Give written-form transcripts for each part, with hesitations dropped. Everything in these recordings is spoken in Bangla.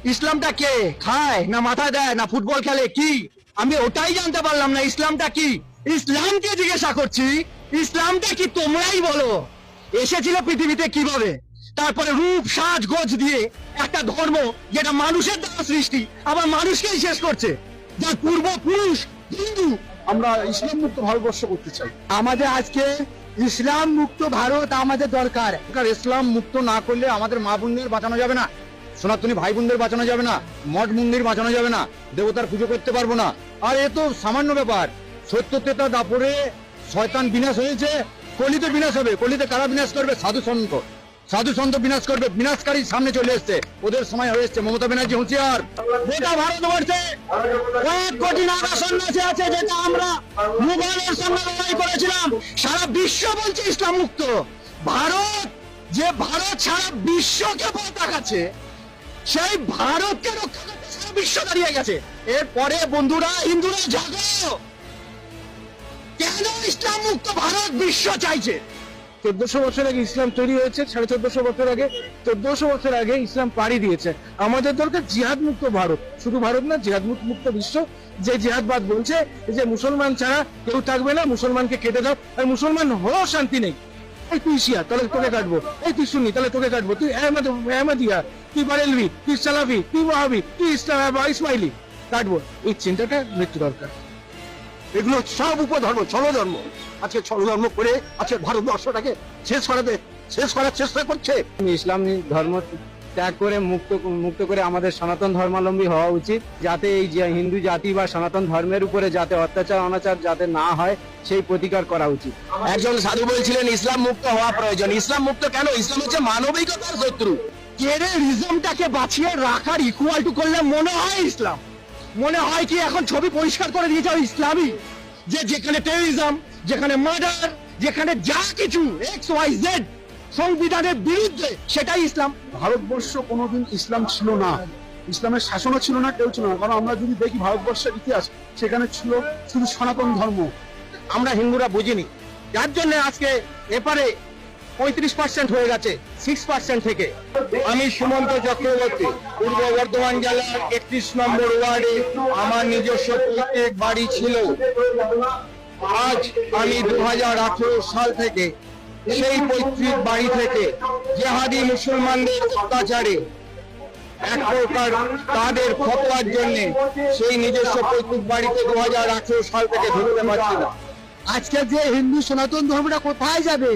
ইসলামটা কে খায় না মাথায় দেয় না ফুটবল খেলে কি? আমি ওটাই জানতে পারলাম না ইসলামটা কি। ইসলামকে জিজ্ঞাসা করছি, ইসলামটা কি তোমরাই বলো। এসেছিল পৃথিবীতে কিভাবে, তারপরে রূপ সাজ গোজ দিয়ে একটা ধর্ম যেটা মানুষের দ্বারা সৃষ্টি আবার মানুষকেই শেষ করছে, যার পূর্বপুরুষ হিন্দু। আমরা ইসলাম মুক্ত ভারতবর্ষ করতে চাই। আমাদের আজকে ইসলাম মুক্ত ভারত আমাদের দরকার। ইসলাম মুক্ত না করলে আমাদের মা বোনদের বাঁচানো যাবে না, সনাতনী ভাই বোনদের বাঁচানো যাবে না, মঠ মন্দির বাঁচানো যাবে না, দেবতার পুজো করতে পারবো না। আর এ তো সামান্য ব্যাপার। সত্য তেতা দাপরে শয়তান বিনাশ হয়েছে, কলিতে বিনাশ হবে। কলিতে কারা বিনাশ করবে? সাধু সন্ত। সাধু সন্ত বিনাশ করবে। বিনাশকারী সামনে চলে এসছে, ওদের সময় হয়ে এসছে। মমতা ব্যানার্জি হুঁশিয়ার। গোটা ভারতবর্ষে কয়েক কোটি নাগা সন্ন্যাসী আছে, যেটা আমরা মুঘলের সঙ্গে লড়াই করেছিলাম। সারা বিশ্ব বলছে ইসলাম মুক্ত ভারত। যে ভারত সারা বিশ্বকে তাকাচ্ছে, সেই ভারতকে রক্ষা করতে সারা বিশ্ব দাঁড়িয়ে গেছে। এরপরে বন্ধুরা, হিন্দুরা জাগো, কেন ইসলাম মুক্ত ভারত বিশ্ব চাইছে? 1400 বছর আগে ইসলাম তৈরি হয়েছে, 1450 বছর আগে, 1400 বছর আগে ইসলাম পাড়ি দিয়েছে। আমাদের দরকার জিহাদ মুক্ত ভারত, শুধু ভারত না, জিহাদ মুক্ত বিশ্ব। যে জিহাদবাদ বলছে যে মুসলমান ছাড়া কেউ থাকবে না, মুসলমানকে কেটে দাও, আর মুসলমান হয়েও শান্তি নেই। এই তুই শিয়া, তাহলে তোকে কাটবো। এই তুই সুন্নি, তাহলে তোকে কাটবো। তুই আহমদিয়া, তুই বারেলভি, তুই সালাফি, তুই ওয়াহাবি, তুই ইসমাইলি, কাটবো। এই চিন্তাটা মৃত্যু দরকার। এগুলো সব উপধর্ম, ছলধর্ম। আজকে ছলধর্ম করে আজকে ভারতবর্ষটাকে শেষ করার চেষ্টা করছে। ইসলাম ধর্ম ত্যাগ করে মুক্ত করে আমাদের সনাতন ধর্মাবলম্বী হওয়া উচিত, যাতে এই যে হিন্দু জাতি বা সনাতন ধর্মের উপরে যাতে অত্যাচার অনাচার যাতে না হয় সেই প্রতিকার করা উচিত। একজন সাধু বলছিলেন ইসলাম মুক্ত হওয়া প্রয়োজন। ইসলাম মুক্ত কেন? ইসলাম হচ্ছে মানবিকতার শত্রু। টেররিজমটাকে বাঁচিয়ে রাখার ইকুয়াল টু করলে মনে হয় ইসলাম। মনে হয় কি এখন ছবি পরিষ্কার করে দিয়েছে ইসলামই, যে যেখানে টেররিজম, যেখানে মার্ডার, যেখানে যা কিছু XYZ সংবিধানের বিরুদ্ধে, সেটাই ইসলাম। ভারতবর্ষ কোনোদিন ইসলাম ছিল না, ইসলামের শাসনও ছিল না, কেউ ছিল না। কারণ আমরা যদি দেখি ভারতবর্ষের ইতিহাস, সেখানে ছিল শুধু সনাতন ধর্ম। আমরা হিন্দুরা বুঝিনি, যার জন্য আজকে এপারে 35% হয়ে গেছে 6% থেকে। আমি সুমন্ত চক্রবর্তী, পূর্ব বর্ধমান জেলার 31 নম্বর ওয়ার্ডে আমার নিজস্ব পৈতৃক বাড়ি ছিল। আজ আমি 2018 সাল থেকে সেই পৈতৃক বাড়ি থেকে জেহাদি মুসলমানদের অত্যাচারে এক প্রকার তাদের ফতোয়ার জন্য সেই নিজস্ব পৈতৃক বাড়িতে 2018 সাল থেকে ঢুকতে পারছি না। আজকে যে হিন্দু সনাতন ধর্মটা কোথায় যাবে?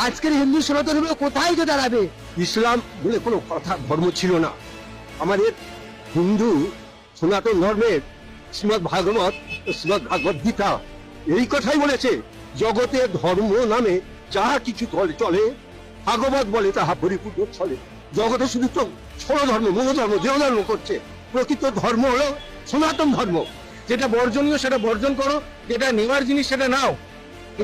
আজকের হিন্দু সনাতন ধর্ম কোথায় যে দাঁড়াবে? ইসলাম বলে কোনো কথা ধর্ম ছিল না। আমাদের হিন্দু সনাতন ধর্মের শ্রীমদ ভাগবত, শ্রীমদ ভাগবত গীতা এই কথাই বলেছে, জগতের ধর্ম নামে যাহা কিছু চলে, ভাগবত বলে তাহা পরিপূর্ণ চলে। জগতে শুধু তো ছোট ধর্ম, মূল ধর্ম, দেহ ধর্ম করছে। প্রকৃত ধর্ম হলো সনাতন ধর্ম। যেটা বর্জনীয় সেটা বর্জন করো, যেটা নেওয়ার জিনিস সেটা নাও।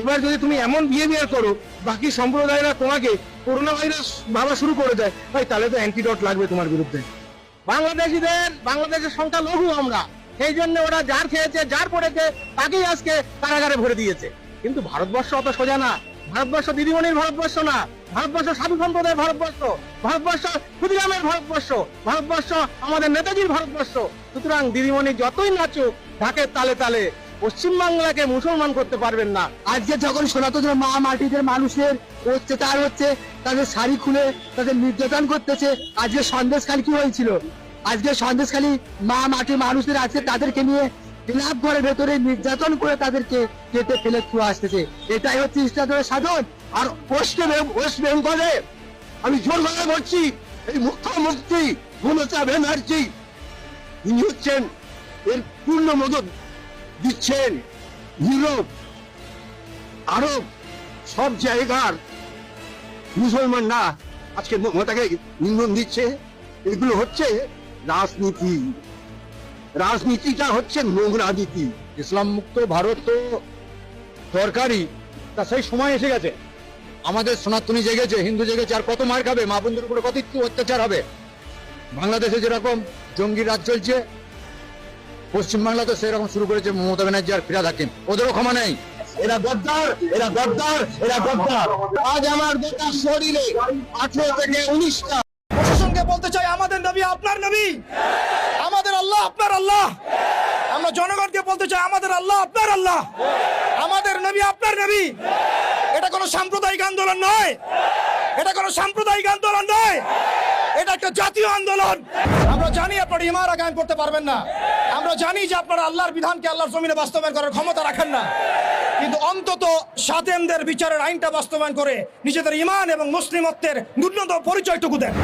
এবার যদি তুমি এমন বিহেভিয়ার করো, বাকি সম্প্রদায়রা তোমাকে করোনা ভাইরাস ভাবা শুরু করে দেয়, ভাই তাহলে তো অ্যান্টিডট লাগবে তোমার বিরুদ্ধে। বাংলাদেশের সংখ্যা লঘু আমরা, সেই জন্য ওরা যার খেয়েছে যার পড়েছে তাকেই আজকে কারাগারে ভরে দিয়েছে। কিন্তু ভারতবর্ষ অত সোজা না। ভারতবর্ষ দিদিমণির ভারতবর্ষ না, ভারতবর্ষ সাধু সম্প্রদায়ের ভারতবর্ষ, ভারতবর্ষ ক্ষুদিরামের ভারতবর্ষ, ভারতবর্ষ আমাদের নেতাজির ভারতবর্ষ। সুতরাং দিদিমণি যতই নাচুক ঢাকের তালে তালে পশ্চিমবাংলাকে মুসলমান করতে পারবেন না। আজকে যখন সনাতন মা মাটিদের মানুষের অত্যাচার হচ্ছে, তাদের শাড়ি খুলে তাদের নির্যাতন করতেছে। আজকে সন্দেশখালী কি হয়েছিল? আজকে সন্দেশখালী মা মাটির মানুষদের আছে, তাদেরকে নিয়ে ক্লাব ঘরের ভেতরে নির্যাতন করে তাদেরকে কেটে ফেলে ছুঁয়ে আসতেছে। এটাই হচ্ছে ইসলামের সাধন। আর ওয়েস্ট বেঙ্গলে আমি জোর গলায় বলছি, এই মুখ্যমন্ত্রী মমতা ব্যানার্জি তিনি হচ্ছেন এর পূর্ণ মদত দিচ্ছেন। ইউরোপ, আরব সব জায়গার মুসলমানরা আজকে মমতাকে নিন্দন দিচ্ছে। এগুলো হচ্ছে রাজনীতি। রাজনীতিটা হচ্ছে নোংরা নীতি। ইসলাম মুক্ত ভারত তো দরকারই, তা সেই সময় এসে গেছে। আমাদের সনাতনী জেগেছে, হিন্দু জেগেছে, আর কত মার খাবে? মা বোনদের উপরে কত অত্যাচার হবে? বাংলাদেশে যেরকম জঙ্গি রাজ চলছে, পশ্চিমবাংলা তো সেরকম শুরু করেছে মমতা ব্যানার্জি আর ফিরাদ হাকিম। ওদেরও ক্ষমা নেই। এরা গদ্দার, এরা গদ্দার, এরা গদ্দার। আজ আমার গোটা শরীরে 18 থেকে 19টা। প্রশাসনকে বলতে চাই, আমাদের নবী আপনার নবী, আমাদের আল্লাহ আপনার আল্লাহ। আমরা জনগণকে বলতে চাই আমাদের আল্লাহ আপনার আল্লাহ, আমাদের নবী আপনার নবী। এটা কোনো সাম্প্রদায়িক আন্দোলন নয়, এটা কোনো সাম্প্রদায়িক আন্দোলন নয়, এটা একটা জাতীয় আন্দোলন। আমরা জানি আপনারা ইমারা কায়েম করতে পারবেন না, আমরা জানি যে আপনারা আল্লাহর বিধানকে আল্লাহর জমিনে বাস্তবায়ন করার ক্ষমতা রাখেন না, কিন্তু অন্তত সাতেমদের বিচারের আইনটা বাস্তবায়ন করে নিজেদের ঈমান এবং মুসলিমত্বের ন্যূনতম পরিচয়টুকু দেন।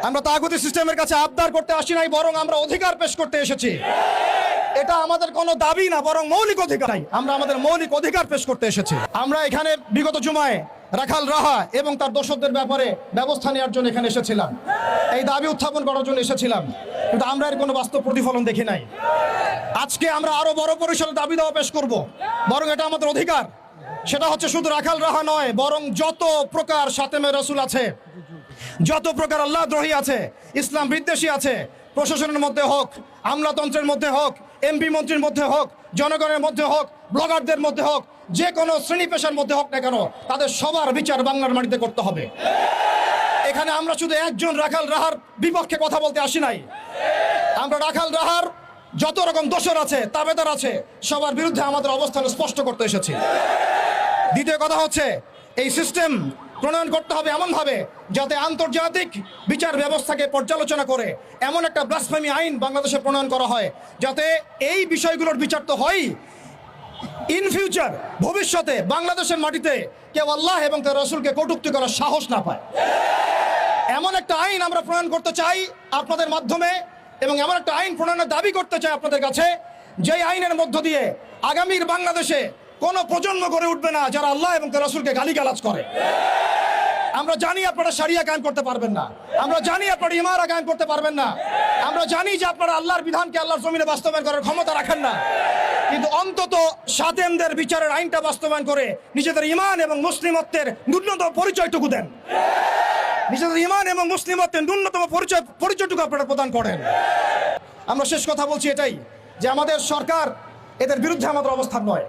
আমরা তাগুতি সিস্টেমের কাছে আবদার করতে আসি নাই, বরং আমরা অধিকার পেশ করতে এসেছি। এটা আমাদের কোনো দাবি না, বরং মৌলিক অধিকার। আমরা আমাদের মৌলিক অধিকার পেশ করতে এসেছি। আমরা এখানে বিগত জুমায় রাখাল রাহা এবং তার দোষরদের ব্যাপারে ব্যবস্থা নেওয়ার জন্য এখানে এসেছিলাম, এই দাবি উত্থাপন করার জন্য এসেছিলাম, কিন্তু আমরা এর কোনো বাস্তব প্রতিফলন দেখি নাই। আজকে আমরা আরো বড় পরিসরে দাবি দেওয়া পেশ করব, বরং এটা আমাদের অধিকার। সেটা হচ্ছে শুধু রাখাল রাহা নয়, বরং যত প্রকার সাতেমে রসুল আছে, যত প্রকার আল্লাহ দ্রোহী আছে, ইসলাম বিদ্বেষী আছে, প্রশাসনের মধ্যে হোক, আমলাতন্ত্রের মধ্যে হোক, এমপি মন্ত্রীর মধ্যে হোক, জনগণের মধ্যে হোক, ব্লগারদের মধ্যে হোক, যে কোনো শ্রেণী পেশার মধ্যে হোক না কেন, তাদের সবার বিচার বাংলার মাটিতে করতে হবে। এখানে আমরা শুধু একজন রাখাল রাহার বিপক্ষে কথা বলতে আসি নাই, আমরা রাখাল রাহার যত রকম দোষর আছে, তাবেদার আছে, সবার বিরুদ্ধে আমাদের অবস্থান স্পষ্ট করতে এসেছি। দ্বিতীয় কথা হচ্ছে এই সিস্টেম প্রণয়ন করতে হবে এমনভাবে যাতে আন্তর্জাতিক বিচার ব্যবস্থাকে পর্যালোচনা করে এমন একটা ব্লাসফেমি আইন বাংলাদেশে প্রণয়ন করা হয় যাতে এই বিষয়গুলোর বিচার তো হয়, ইন ফিউচার ভবিষ্যতে বাংলাদেশের মাটিতে কেউ আল্লাহ এবং তার রাসূলকে কটূক্তি করার সাহস না পায়। এমন একটা আইন আমরা প্রণয়ন করতে চাই আপনাদের মাধ্যমে, এবং এমন একটা আইন প্রণয়নের দাবি করতে চাই আপনাদের কাছে, যেই আইনের মধ্য দিয়ে আগামীর বাংলাদেশে কোনো প্রজন্ম গড়ে উঠবে না যারা আল্লাহ এবং তার রাসূলকে গালিগালাজ করে। আমরা জানি আপনারা শরিয়া কায়েম করতে পারবেন না, আমরা জানি আপনারা ইমারা কায়েম করতে পারবেন না, আমরা জানি যে আপনারা আল্লাহর বিধানকে আল্লাহর জমিনে বাস্তবায়ন করার ক্ষমতা রাখেন না, কিন্তু অন্তত সাতেমদের বিচারের আইনটা বাস্তবায়ন করে নিজেদের ঈমান এবং মুসলিমত্বের ন্যূনতম পরিচয়টুকু দেন। নিজেদের ঈমান এবং মুসলিমত্বের ন্যূনতম পরিচয়টুকু আপনারা প্রদান করেন। আমরা শেষ কথা বলছি এটাই, যে আমাদের সরকার এদের বিরুদ্ধে আমাদের অবস্থান নয়,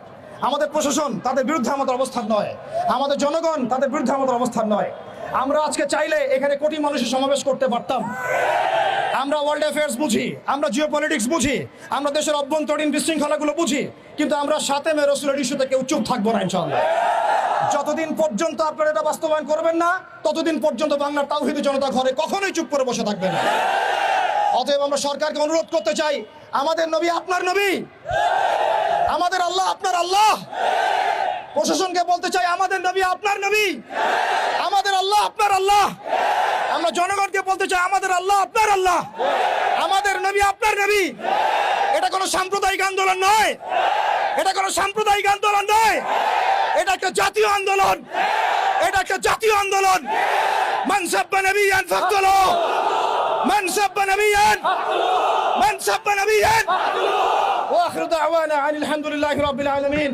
আমাদের প্রশাসন তাদের বিরুদ্ধে আমাদের অবস্থান নয়, আমাদের জনগণ তাদের বিরুদ্ধে আমাদের অবস্থান নয়। আমরা আজকে চাইলে এখানে কোটি মানুষের সমাবেশ করতে পারতাম। আমরা ওয়ার্ল্ড অ্যাফেয়ার্স বুঝি, আমরা জিও পলিটিক্স বুঝি, আমরা দেশের অভ্যন্তরীণ বিশৃঙ্খলাগুলো বুঝি, কিন্তু আমরা সাতেমে রসুলের ইস্যুতে কেউ চুপ থাকবো না ইনশাআল্লাহ। যতদিন পর্যন্ত আপনারা এটা বাস্তবায়ন করবেন না, ততদিন পর্যন্ত বাংলার তাওহীদি জনতা ঘরে কখনোই চুপ করে বসে থাকবে না। অতএব আমরা সরকারকে অনুরোধ করতে চাই, আমাদের নবী আপনার নবী, আমাদের আল্লাহ আপনার আল্লাহ। প্রশাসনকে বলতে চাই আমাদের নবী আপনার নবী, আমাদের আল্লাহ আপনার আল্লাহ। আমরা জনগণকে বলতে চাই আমাদের আল্লাহ আপনার আল্লাহ, আমাদের নবী আপনার নবী। এটা কোনো সাম্প্রদায়িক আন্দোলন নয়, এটা কোনো সাম্প্রদায়িক আন্দোলন নয়, এটা একটা জাতীয় আন্দোলন, এটা একটা জাতীয় আন্দোলন। মান সাব্বা নবিয়ান ফাকতুলু, মান সাব্বা নবিয়ান, মান সাব্বা নবিয়ান। ওয়া আখিরু দাওয়ানা আনিল হামদুলিল্লাহি রাব্বিল আলামিন।